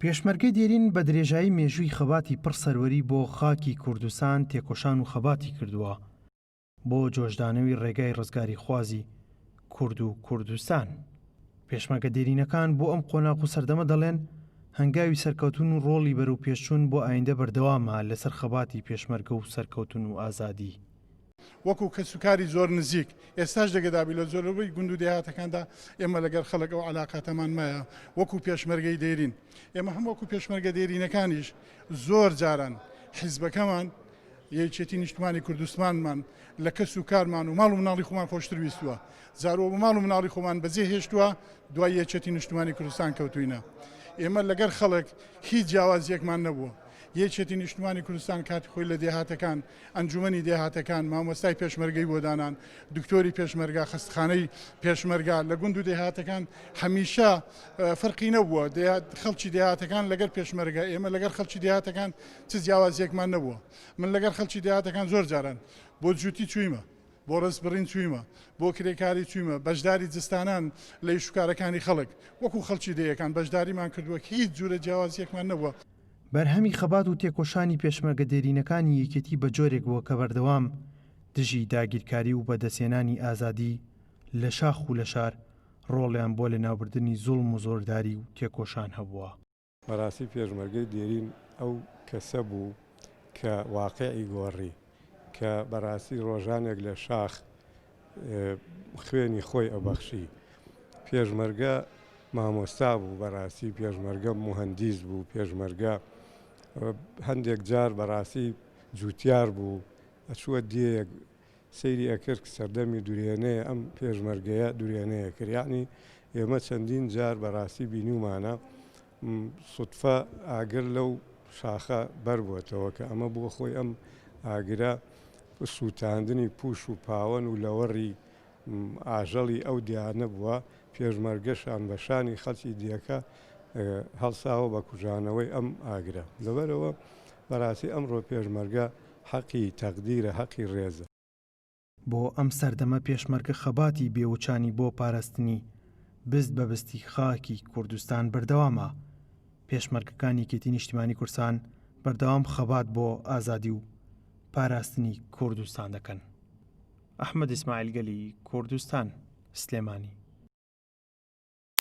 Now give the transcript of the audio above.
پێشمەرگەی دێرین بە درێژایی مێژووی خەباتی پڕ سەروەری بۆ خاکی کوردستان تێکۆشان و خەباتی کردووە بۆ جۆشدانەوەی ڕێگای ڕزگاری خوازی کورد و کوردستان. پێشمەرگە دێرینەکان بۆ ئەم قۆناغ و سەردەمە دەڵێن هەنگاوی سەرکەوتن و ڕۆڵی بەرەو پێشچوون بۆ ئایندە بەردەوامە لەسەر خەباتی پێشمەرگە و سەرکەوتن و ئازادی. وەکو کەسوکاری زۆر نزیک ئێستاش دەگەدابی لە زۆرەوەی گوند و دێهاتەکاندا ئێمە لەگەر خەڵک ئەو علاقاتەمان مایە وەکو پێشمەرگەی دێرین. ئێمە هەم وەکو پێشمەرگە دێرینەکانیش زۆر جاران حیزبەکەمان یەکێتی نیشتمانی کوردستانمان لە کەس و کارمان و ماڵ و مناڵی خۆمان خۆشتر ویستووە، زارۆ بە ماڵ و مناڵی خۆمان بەجێ هێشتووە دوای یەکێتی نیشتمانی کوردستان کەوتوینە. ئێمە لەگەر خەڵک هیچ جیاوازیەکمان نەبووە. یەکێتی نیشتمانی کوردستان کاتی خۆی لە دێهاتەکان ئەنجومەنی دێهاتەکان مامۆستای پێشمەرگەی بۆ دانان، دکتۆری پێشمەرگا، خستخانەی پێشمەرگا لە گوند و دێهاتەکان هەمیشە فەرقی نەبووە. خەڵکی دێهاتەکان لەگەر پێشمەرگا، ئێمە لەگەر خەڵکی دێهاتەکان چ جیاوازیەکمان نەبووە. من لەگەر خەڵکی دێهاتەکان زۆر جاران بۆ جووتی چوویمە، بۆ ڕستبڕین چوویمە، بۆ کرێکاری چوویمە، بەشداری جستانان لە ئیشوکارەکانی خەڵک وەکو خەڵکی دەیەکان بەشداریمان کردووە هیچ جوورە جیاوازیەکمان نەبووە. بەرهەمی خەبات و تێکۆشانی پێشمەرگە دێرینەکانی یەکێتی بە جۆرێک بووە کە بەردەوام دژی داگیرکاری و بەدەستێنانی ئازادی لە شاخ و لە شار ڕۆڵیان بۆ لە ناوبردنی زوڵم و زۆرداری و تێکۆشان هەبووە. بەڕاستی پێشمەرگەی دێرین ئەو کەسە بوو کە واقعی گۆڕی، کە بەڕاستی ڕۆژانێک لە شاخ خوێنی خۆی ئەبەخشی. پێشمەرگە مامۆستا بوو، بەڕاستی پێشمەرگە موهەندیس بوو، پێشمەرگە هەندێک جار بەڕاستی جوتیار بوو، ئەچووە دیەک سەیری ئەکرد سەردەمی دوورێنەیە ئەم پێشمەرگەیە دوورێنەیە کرد. یعنی ئێمە چەندین جار بەڕاستی بینیومانە سوتفە ئاگر لەو شاخە بەربووەتەوە کە ئەمە بووە خۆی ئەم ئاگرە سووتاندنی پوش و پاوەن و لەوەڕی ئاژەڵی ئەو دیانە بووە. پێشمەرگەشان بەشانی خەڵکی دیەکە هەڵساوە بە کوژانەوەی ئەم ئاگرە. لەبەرەوە بەڕاستی ئەمڕۆ پێشمەرگە حەقی تەقدیرە، حەقی ڕێزە. بۆ ئەم سەردەمە پێشمەرگە خەباتی بێوچانی بۆ پاراستنی بست بە بستی خاکی کوردستان بەردەوامە. پێشمەرگەکانی یەکێتی نیشتیمانی کوردستان بەردەوام خەبات بۆ ئازادی و پاراستنی کوردستان دەکەن. ئەحمەد ئیسماعیل گەلی، کوردستان، سلێمانی.